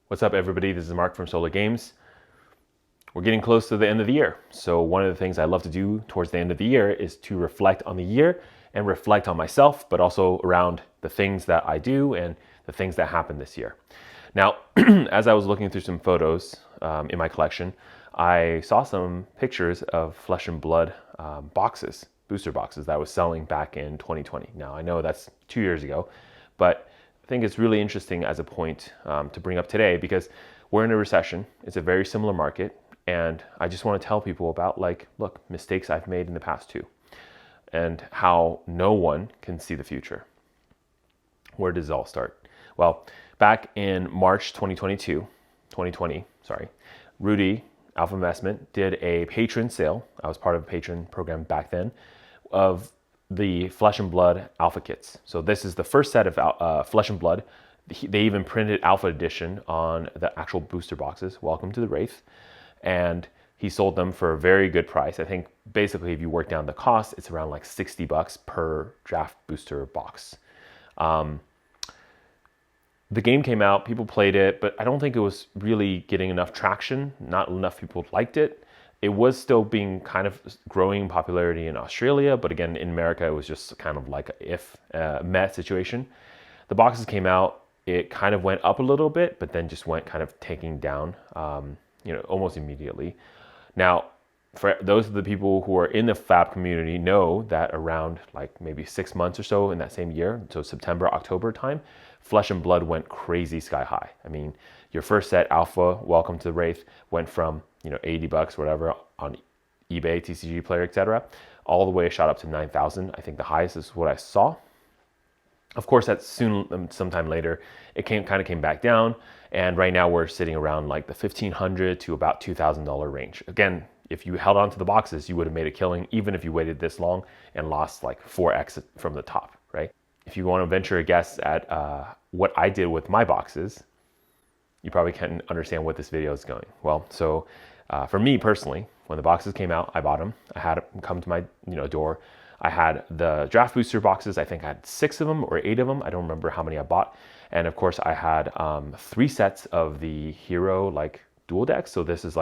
What's up, everybody? This is Mark from Solar Games. We're getting close to the end of the year. So one of the things I love to do towards the end of the year is to reflect on the year and reflect on myself, but also around the things that I do and the things that happened this year. Now, as I was looking through some photos in my collection, I saw some pictures of Flesh and Blood boxes, booster boxes that I was selling back in 2020. Now, I know that's 2 years ago, but I think it's really interesting as a point to bring up today because we're in a recession. It's a very similar market. And I just want to tell people about, look, mistakes I've made in the past too, and how no one can see the future. Where does it all start? Well, back in March 2020, Rudy, Alpha Investment, did a patron sale. I was part of a patron program back then of the Flesh and Blood Alpha kits. So this is the first set of Flesh and Blood. They even printed Alpha Edition on the actual booster boxes. Welcome to the Wraith. And he sold them for a very good price. I think basically if you work down the cost, it's around like $60 per draft booster box. The game came out, people played it, but I don't think it was really getting enough traction. Not enough people liked it. It was still being kind of growing popularity in Australia, but again, in America, it was just kind of like a meh situation. The boxes came out, it kind of went up a little bit, but then just went kind of taking down, almost immediately. Now, for those of the people who are in the Fab community know that around like maybe 6 months or so in that same year, so September, October time, Flesh and Blood went crazy sky high. I mean, your first set, Alpha, Welcome to the Wraith, went from, $80, whatever, on eBay, TCG Player, etc., all the way shot up to 9,000. I think the highest is what I saw. Of course, that's sometime later, it kind of came back down. And right now we're sitting around like the $1,500 to about $2,000 range. Again, if you held on to the boxes, you would have made a killing, even if you waited this long and lost like 4x from the top, right? If you want to venture a guess at what I did with my boxes, you probably can understand what this video is going. Well, so for me personally, when the boxes came out, I bought them. I had them come to my door. I had the draft booster boxes. I think I had 6 of them or 8 of them. I don't remember how many I bought. And of course, I had 3 sets of the hero dual decks. So this is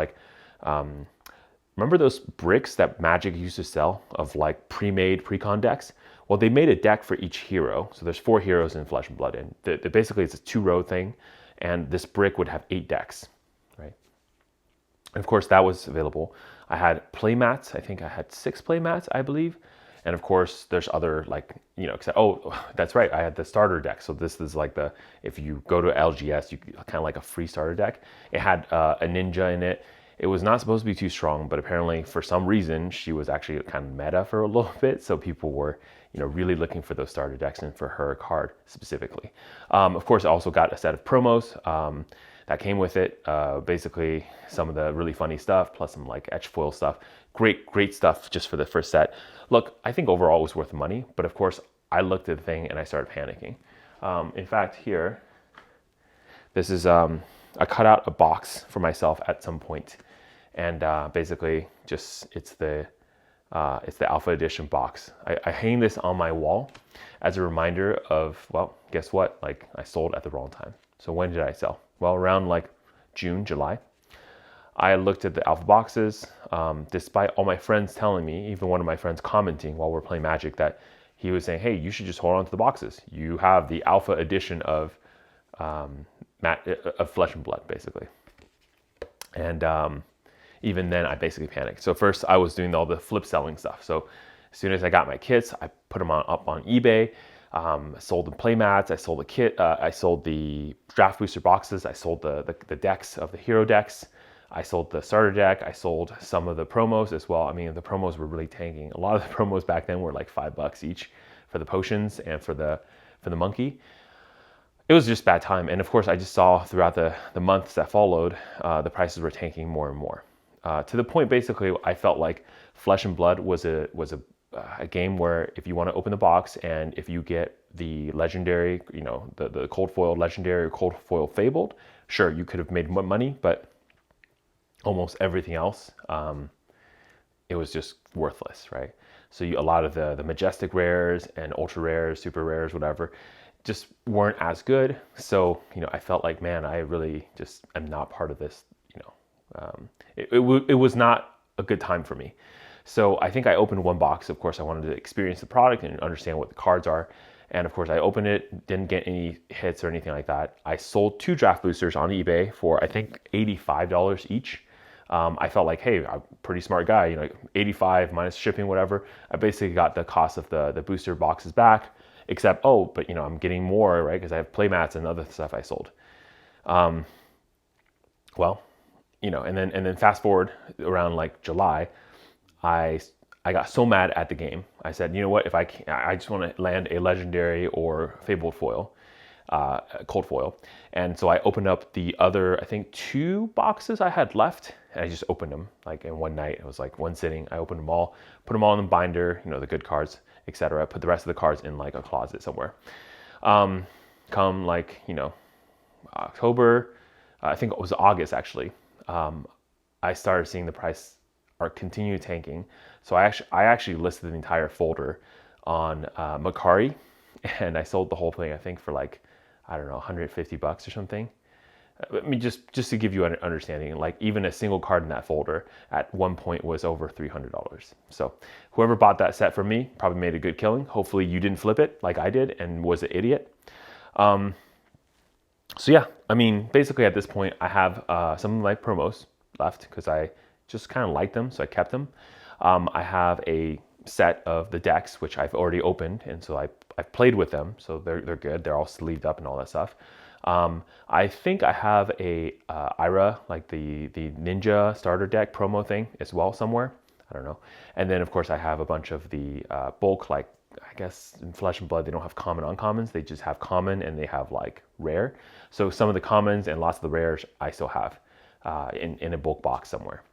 remember those bricks that Magic used to sell of pre-made pre-con decks? Well, they made a deck for each hero. So there's 4 heroes in Flesh and Blood, and basically it's a 2-row thing. And this brick would have 8 decks, right? And of course, that was available. I had play mats. I think I had 6 play mats, I believe. And of course, there's other that's right, I had the starter deck. So this is if you go to LGS, you kind of like a free starter deck. It had a ninja in it. It was not supposed to be too strong, but apparently for some reason, she was actually kind of meta for a little bit. So people were, really looking for those starter decks and for her card specifically. Of course, I also got a set of promos that came with it. Basically, some of the really funny stuff, plus some etch foil stuff. Great stuff just for the first set. Look, I think overall it was worth the money, but of course, I looked at the thing and I started panicking. In fact, here, this is, I cut out a box for myself at some point, and basically it's the Alpha Edition box. I hang this on my wall as a reminder of, well, guess what? I sold at the wrong time. So when did I sell? Well, around June, July. I looked at the Alpha boxes, despite all my friends telling me, even one of my friends commenting while we're playing Magic, that he was saying, hey, you should just hold on to the boxes. You have the Alpha Edition of Flesh and Blood, basically. And even then, I basically panicked. So first, I was doing all the flip selling stuff. So as soon as I got my kits, I put them up on eBay. I sold the play mats. I sold the kit. I sold the draft booster boxes. I sold the decks of the hero decks. I sold the starter deck. I sold some of the promos as well. I mean, the promos were really tanking. A lot of the promos back then were like $5 each for the potions and for the monkey. It was just bad time. And of course, I just saw throughout the months that followed, the prices were tanking more and more. To the point, basically, I felt like Flesh and Blood was a game where if you want to open the box and if you get the legendary, the cold foil legendary or cold foil fabled, sure, you could have made more money, but almost everything else, it was just worthless, right? So a lot of the majestic rares and ultra rares, super rares, whatever, just weren't as good. So, I felt like, man, I really just am not part of this, it was not a good time for me. So I think I opened one box. Of course, I wanted to experience the product and understand what the cards are. And of course, I opened it, didn't get any hits or anything like that. I sold 2 draft boosters on eBay for, I think, $85 each. I felt like, hey, I'm a pretty smart guy, 85 minus shipping, whatever. I basically got the cost of the booster boxes back, except, but I'm getting more, right? Because I have play mats and other stuff I sold. And then fast forward around like July, I got so mad at the game. I said, you know what? If I just want to land a legendary or fabled foil, cold foil. And so I opened up the other, I think 2 boxes I had left, and I just opened them like in one night. It was like one sitting. I opened them all, put them all in the binder, the good cards, etc. Put the rest of the cards in like a closet somewhere. Come like, October, I think it was August actually. I started seeing the price continue tanking. So I actually listed the entire folder on Mercari, and I sold the whole thing, I think, for like, I don't know, $150 or something. I mean, just to give you an understanding, like even a single card in that folder at one point was over $300. So whoever bought that set from me probably made a good killing. Hopefully you didn't flip it like I did and was an idiot. So yeah, I mean, basically at this point I have some of my promos left because I just kind of liked them, so I kept them. I have a set of the decks which I've already opened, and so I've played with them, so they're good. They're all sleeved up and all that stuff. I think I have a Ira, like the Ninja starter deck promo thing as well somewhere. I don't know. And then of course I have a bunch of the bulk, like I guess in Flesh and Blood they don't have common uncommons. They just have common and they have like rare. So some of the commons and lots of the rares I still have in a bulk box somewhere.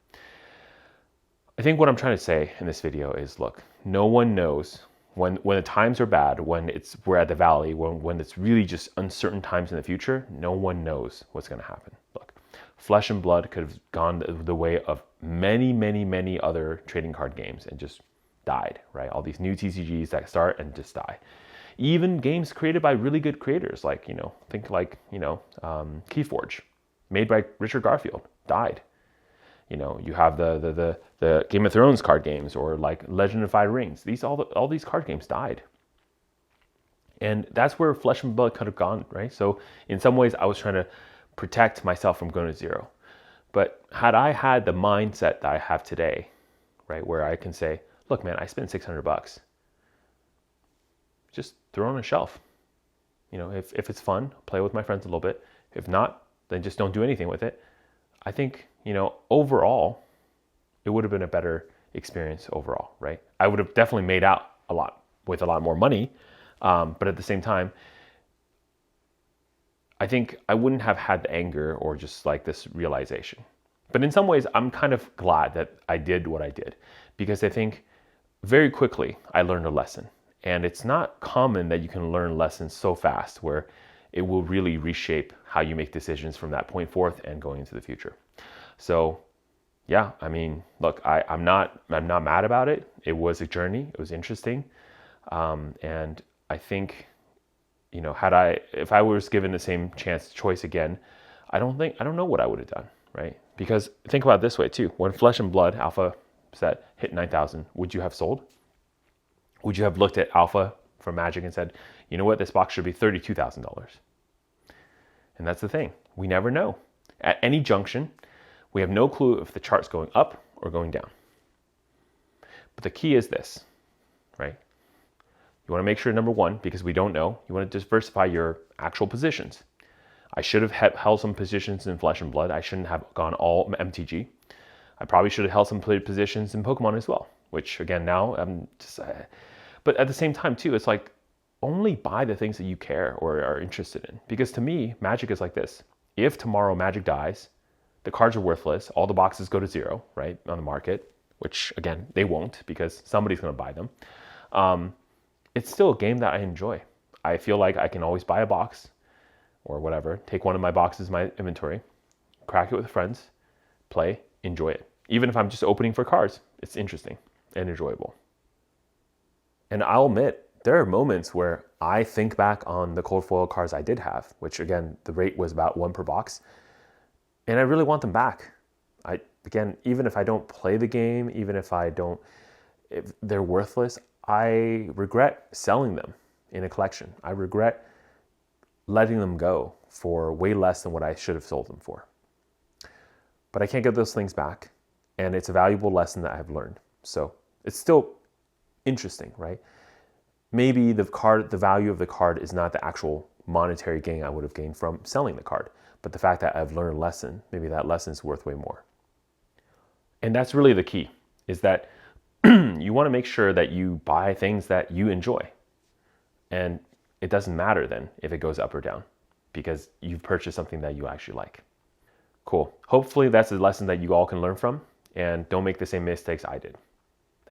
I think what I'm trying to say in this video is, look, no one knows when the times are bad, when we're at the valley, when it's really just uncertain times in the future, no one knows what's going to happen. Look, Flesh and Blood could have gone the way of many, many, many other trading card games and just died, right? All these new TCGs that start and just die. Even games created by really good creators, like, think like, Keyforge, made by Richard Garfield, died. You have the Game of Thrones card games, or like Legend of Five Rings. All these card games died. And that's where Flesh and Blood could have gone, right? So in some ways I was trying to protect myself from going to zero. But had I had the mindset that I have today, right, where I can say, look, man, I spent $600. Just throw it on a shelf. If it's fun, play with my friends a little bit. If not, then just don't do anything with it. I think, overall, it would have been a better experience overall, right? I would have definitely made out a lot with a lot more money. But at the same time, I think I wouldn't have had the anger or just like this realization. But in some ways, I'm kind of glad that I did what I did, because I think very quickly I learned a lesson. And it's not common that you can learn lessons so fast where it will really reshape how you make decisions from that point forth and going into the future. So yeah, I mean, look, I'm not mad about it. It was a journey. It was interesting. And I think, if I was given the same choice again, I don't know what I would have done, right? Because think about it this way too. When Flesh and Blood Alpha set hit 9,000, would you have sold? Would you have looked at Alpha from Magic and said, you know what, this box should be $32,000? And that's the thing. We never know. At any junction, we have no clue if the chart's going up or going down. But the key is this, right? You want to make sure, number one, because we don't know, you want to diversify your actual positions. I should have held some positions in Flesh and Blood. I shouldn't have gone all MTG. I probably should have held some positions in Pokemon as well, which again, now I'm just... But at the same time too, it's like, only buy the things that you care or are interested in. Because to me, Magic is like this. If tomorrow Magic dies, the cards are worthless, all the boxes go to zero, right, on the market, which again, they won't because somebody's going to buy them. It's still a game that I enjoy. I feel like I can always buy a box or whatever, take one of my boxes, my inventory, crack it with friends, play, enjoy it. Even if I'm just opening for cards, it's interesting and enjoyable. And I'll admit, There are moments where I think back on the cold foil cards I did have, which again, the rate was about 1 per box, and I really want them back. Again, even if I don't play the game, even if they're worthless, I regret selling them in a collection. I regret letting them go for way less than what I should have sold them for. But I can't get those things back, and it's a valuable lesson that I've learned. So it's still interesting, right? Maybe the value of the card is not the actual monetary gain I would have gained from selling the card, but the fact that I've learned a lesson, maybe that lesson is worth way more. And that's really the key, is that you want to make sure that you buy things that you enjoy. And it doesn't matter then if it goes up or down, because you've purchased something that you actually like. Cool. Hopefully that's a lesson that you all can learn from, and don't make the same mistakes I did.